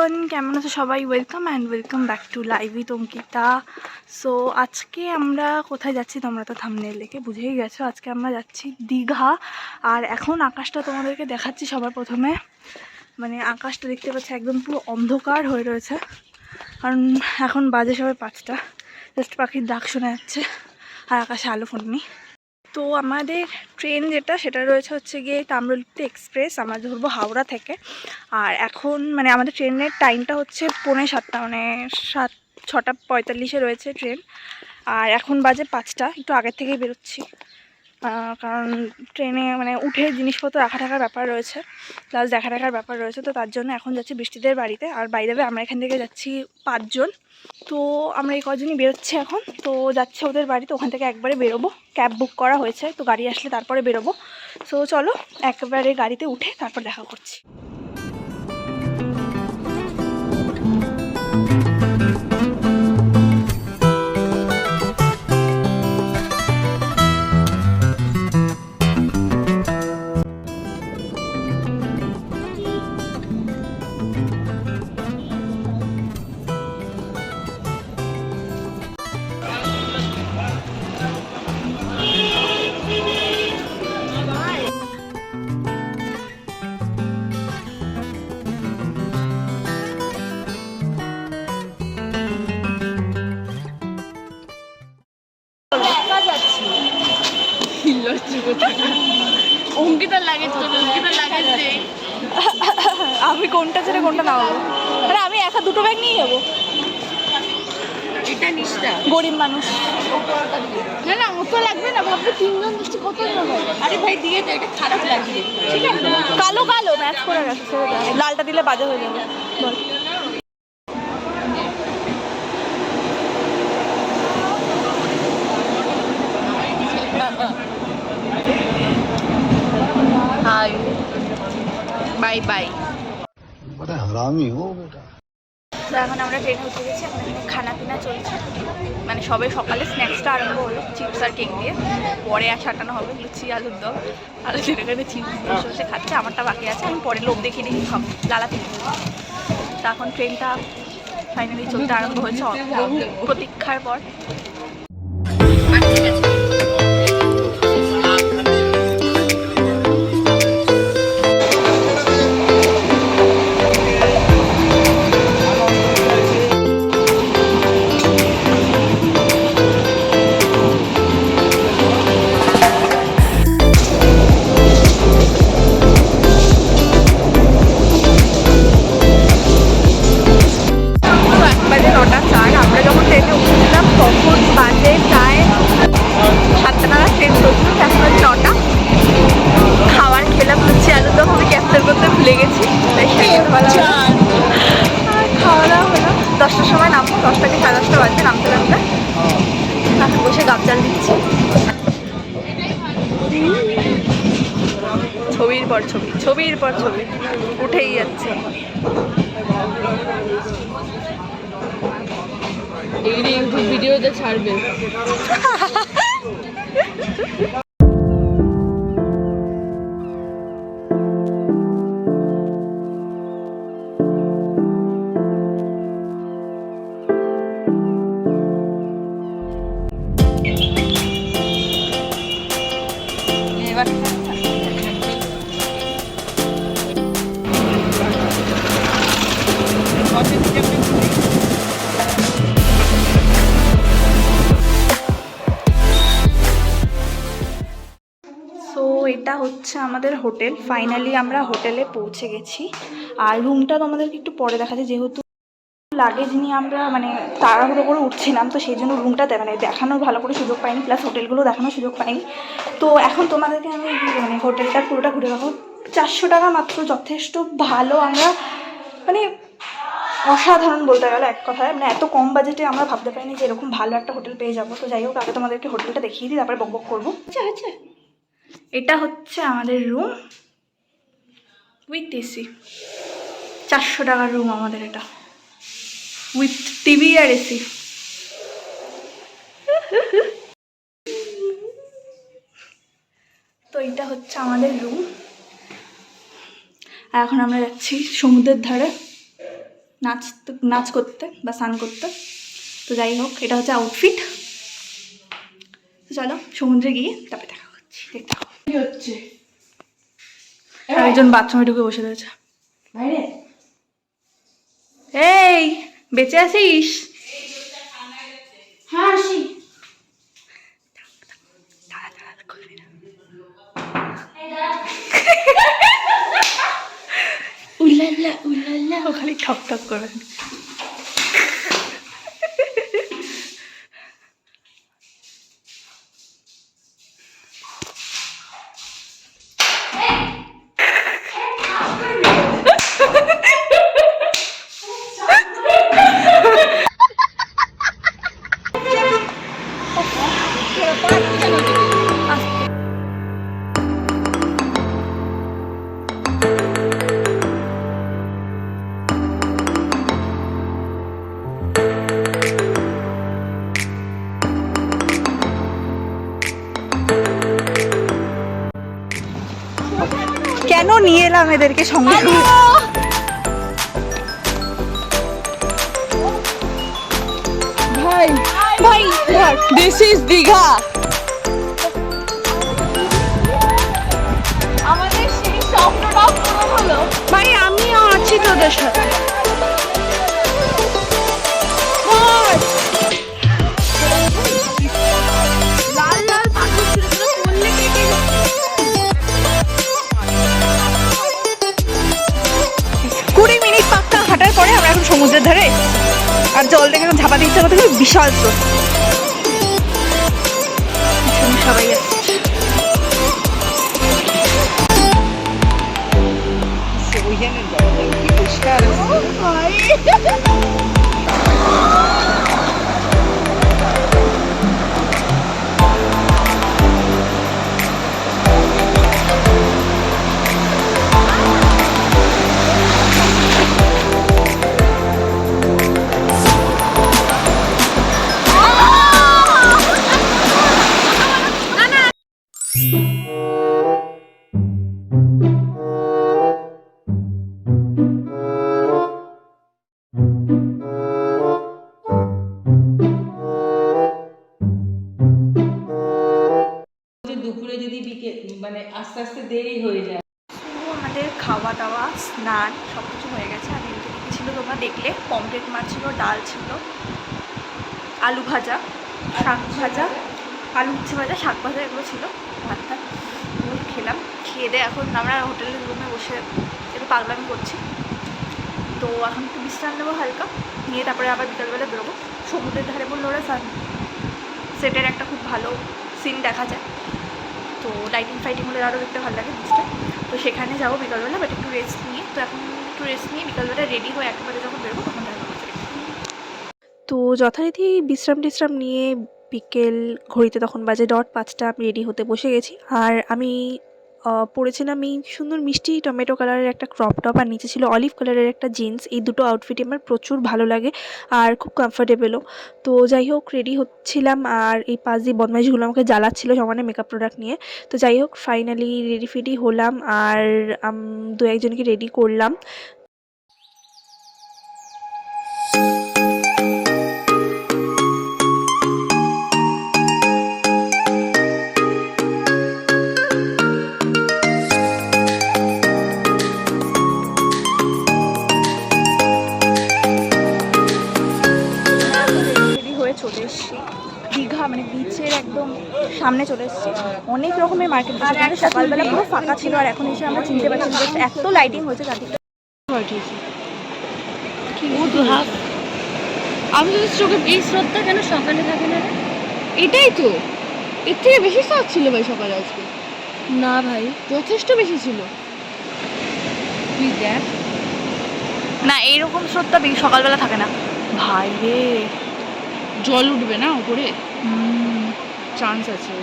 Morning, কেমন আছো সবাই? Welcome back to live with Ankita. So আজকে আমরা কোথায় যাচ্ছি তোমরা তো থাম্বনেল দেখে বুঝেই গেছো। আজকে আমরা যাচ্ছি দীঘা। আর এখন আকাশটা তোমাদেরকে দেখাচ্ছি সবার প্রথমে। মানে আকাশটা দেখতে পাচ্ছি একদম পুরো অন্ধকার হয়ে রয়েছে, কারণ এখন বাজে সবাই 5টা। জাস্ট পাখির ডাক শোনা যাচ্ছে আর আকাশে আলো ফোটেনি। তো আমাদের ট্রেন যেটা সেটা রয়েছে হচ্ছে গিয়ে তাম্রলিপ্তি এক্সপ্রেস। আমরা ধরবো হাওড়া থেকে। আর এখন মানে আমাদের ট্রেনের টাইমটা হচ্ছে 6:45, মানে 6:45 রয়েছে ট্রেন। আর এখন বাজে 5টা, একটু আগের থেকেই বেরোচ্ছি কারণ ট্রেনে মানে উঠে জিনিসপত্র রাখার ব্যাপার রয়েছে, প্লাস দেখার ব্যাপার রয়েছে। তো তার জন্য এখন যাচ্ছি বৃষ্টিদের বাড়িতে। আর বাইরে আমরা এখান থেকে যাচ্ছি 5 জন। তো আমরা এই কজনই বেরোচ্ছি এখন। তো যাচ্ছে ওদের বাড়িতে, ওখান থেকে একবারে বেরোবো। ক্যাব বুক করা হয়েছে, তো গাড়ি আসলে তারপরে বেরোবো। সো চলো একবারে গাড়িতে উঠে তারপর দেখা করছি। আমি কোনটা ছেড়ে কোনটা নামাবো? মানে আমি একা দুটো ব্যাগ নিয়ে যাবো। এটা নিষ্ঠা, গরিব মানুষ। না না, অত লাগবে না, ভাববে 3 জন দিচ্ছি, কত নেবো? আরে ভাই দিয়ে দে, এটা খারাপ লাগবে। ঠিক আছে, কালো কালো ম্যাচ করে রাখছে, লালটা দিলে বাজে হয়ে যাবে। বল। Hi bye bye. बड़ा हरामी हो बेटा। তো এখন আমরা ট্রেনে উঠে গেছি। এখন এখানে খানা পিনা চলছে, মানে সবে সকালে স্ন্যাক্সটা আরম্ভ হলো চিপস আর কেক দিয়ে। পরে আর সাটানো হবে লুচি আলুর দম। আর সেখানে চিপস বসে বসে খাচ্ছে, আমারটা বাকি আছে। আমি পরে লোভ দেখি দেখি খাবো, লালা থেকে। তো এখন ট্রেনটা ফাইনালি চলতে আরম্ভ হয়েছে প্রতীক্ষার পর। ছবির পর ছবি উঠেই যাচ্ছে। এই ইউটিউব ভিডিওতে ছাড়বে। এটা হচ্ছে আমাদের হোটেল। ফাইনালি আমরা হোটেলে পৌঁছে গেছি। আর রুমটা তোমাদেরকে একটু পরে দেখাচ্ছি, যেহেতু লাগেজ নিয়ে আমরা মানে তাড়াহুড়ো করে উঠছিলাম, তো সেই জন্য রুমটা মানে দেখানোর ভালো করে সুযোগ পাইনি, প্লাস হোটেলগুলো দেখানোর সুযোগ পাইনি। তো এখন তোমাদেরকে আমি মানে হোটেলটা পুরোটা ঘুরে দেখাবো। 400 টাকা মাত্র, যথেষ্ট ভালো। আমরা মানে অসাধারণ বলতে গেলে এক কথায়, মানে এত কম বাজেটে আমরা ভাবতে পারিনি যে এরকম ভালো একটা হোটেল পেয়ে যাবো। তো যাই হোক, আগে তোমাদেরকে হোটেলটা দেখিয়ে দিই, তারপরে বকবক করবো। আচ্ছা আচ্ছা, এটা হচ্ছে আমাদের রুম উইথ এসি। 400 টাকার রুম আমাদের এটা, উইথ টিভি আর এসি। তো এটা হচ্ছে আমাদের রুম। আর এখন আমরা যাচ্ছি সমুদ্রের ধারে। নাচ করতে বা স্নান করতে। তো যাই হোক, এটা হচ্ছে আউটফিট। তো চলো সমুদ্রে গিয়ে তারপরে দেখা করছি, দেখতে হবে কি হচ্ছে। একজন বাথরুমে ঢুকে বসে রয়েছে বাইরে। এই বেঁচে আছিস? হ্যাঁ আসি। উল্লাল্লা উল্লাল্লা, ও খালি ঠক ঠক করে। কেন নিয়ে এলাম এদেরকে সঙ্গে? ভাই ভাই দিস ইজ দীঘা। আমাদের সেই স্বপ্নটা পূরণ হলো ভাই, আমিও আছি তোদের সাথে। লাল লাল পাথর ছিল, পড়লে কেটে যাবে। 20 মিনিট পাক্কা হাঁটার পরে আমরা এখন সমুদ্রের ধারে, আর জল দেখে এখন ঝাপা দিতে হবে। বিশাল স্রোত, সবাই আসছে। দুপুরে যদি মানে আস্তে আস্তে দেরি হয়ে যায়। আমাদের খাওয়া দাওয়া স্নান সব কিছু হয়ে গেছে। আর এদিকে কী ছিল তোমরা দেখলে, পমফ্রেট মাছ ছিল, ডাল ছিল, আলু ভাজা, শাক ভাজা, আলু উচ্ছে ভাজা, শাক ভাজা, এগুলো ছিল। ভাতটা খেলাম, খেয়ে দিয়ে এখন আমরা হোটেলের রুমে বসে একটু পাগলামি করছি। তো এখন একটু বিশ্রাম নেবো হালকা, নিয়ে তারপরে আবার বিকালবেলা বেরোবো। সমুদ্রের ধারে বললো ওরা সেটের একটা খুব ভালো সিন দেখা যায়, তো লাইটিং ফাইটিং হলে আরও দেখতে ভালো লাগে জিনিসটা। তো সেখানে যাবো বিকালবেলা, বাট একটু রেস্ট নিয়ে। তো এখন একটু রেস্ট নিয়ে বিকালবেলা রেডি হয়ে একেবারে যখন বেরোবো তখন দেখা হচ্ছে। তো যথারীতি বিশ্রাম নিয়ে বিকেল ঘড়িতে তখন বাজে 5:00 আমি রেডি হতে বসে গেছি। আর আমি পরেছিলাম এই সুন্দর মিষ্টি টমেটো কালারের একটা ক্রপ টপ, আর নিচে ছিল অলিভ কালারের একটা জিন্স। এই দুটো আউটফিটই আমার প্রচুর ভালো লাগে আর খুব কমফোর্টেবলও। তো যাই হোক রেডি হচ্ছিলাম, আর এই পাশ দিয়ে বদমাইশগুলো আমাকে জ্বালাচ্ছিলো সমানে মেকআপ প্রোডাক্ট নিয়ে। তো যাই হোক ফাইনালি রেডি ফেডি হলাম, আর 2-1জনকে রেডি করলাম। চলে এসেছি দীঘা, মানে বিচের একদম সামনে চলে এসেছি। অনেক রকমের মার্কেট বসেছে, সকালবেলা পুরো ফাঁকা ছিল, আর এখন এসে আমরা চিনতে পারছি না, এত লাইটিং হয়েছে চারদিকটা। আমি যদি চোখে এই স্রোতটা কেন সকালে থাকে না? এটাই তো, এর থেকে বেশি স্রোত ছিল ভাই সকালে আজকে। না ভাই যথেষ্ট বেশি ছিল, তুই দেখ না। এইরকম স্রোতটা সকালবেলা থাকে না ভাই রে, জল উঠবে না উপরে, চান্স আছে।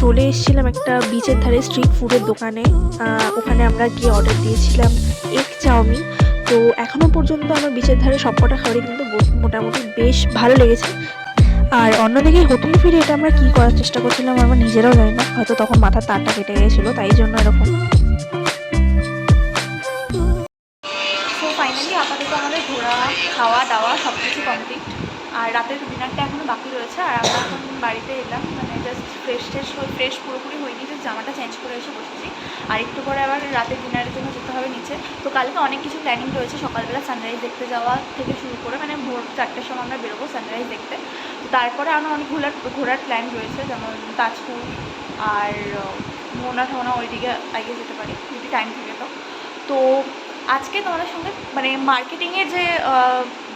চলে এসেছিলাম একটা বিচের ধারে স্ট্রিট ফুডের দোকানে। ওখানে আমরা গিয়ে অর্ডার দিয়েছিলাম এগ চাউমিন। তো এখনও পর্যন্ত আমার বিচের ধারে সবকটা খাবারই কিন্তু মোটামুটি বেশ ভালো লেগেছে। আর অন্যদিকে হোটেলে ফিরে এটা আমরা কী করার চেষ্টা করছিলাম আমরা নিজেরাও জানি না, হয়তো তখন মাথার তারটা কেটে গিয়েছিলো, তাই জন্য এরকম। সো ফাইনালি আপাতত আমাদের ঘোরা, খাওয়া দাওয়া সব কিছু কমপ্লিট। আর রাতের ডিনারটা এখনও বাকি রয়েছে। আর আমরা এখন বাড়িতে এলাম, মানে জাস্ট ফ্রেশ পুরোপুরি হয়নি, জাস্ট জামাটা চেঞ্জ করে এসে বসেছি। আর একটু পরে আবার রাতের ডিনারের জন্য যেতে হবে নিচে। তো কালকে অনেক কিছু প্ল্যানিং রয়েছে, সকালবেলা সানরাইজ দেখতে যাওয়া থেকে শুরু করে, মানে ভোর 4টের সময় আমরা বেরোবো সানরাইজ দেখতে। তো তারপরে আরও অনেক ঘোরার প্ল্যান রয়েছে, যেমন তাজপুর আর মোহনা ঠোনা ওইদিকে আগে যেতে পারি যদি টাইম থাকে। তো আজকে তোমাদের সঙ্গে মানে মার্কেটিংয়ের যে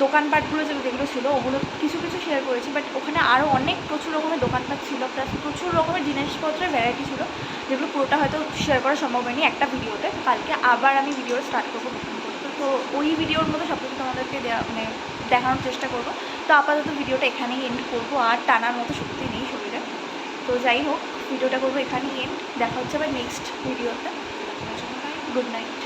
দোকানপাটগুলো যেগুলো ছিল ওগুলো কিছু কিছু শেয়ার করেছি, বাট ওখানে আরও প্রচুর রকমের দোকানপাট ছিল, প্লাস প্রচুর রকমের জিনিসপত্রের ভ্যারাইটি ছিল, যেগুলো পুরোটা হয়তো শেয়ার করা সম্ভব হয়নি একটা ভিডিওতে। কালকে আবার আমি ভিডিও স্টার্ট করবো নতুন করতে, তো ওই ভিডিওর মধ্যে সব কিছু তোমাদেরকে দেখানোর চেষ্টা করবো। তো আপাতত ভিডিওটা এখানেই এন্ড করবো, আর টানার মতো শক্তি নেই শরীরে। তো যাই হোক, ভিডিওটা করবো এখানেই এন্ড। দেখা হচ্ছে আবার নেক্সট ভিডিওতে। Good night.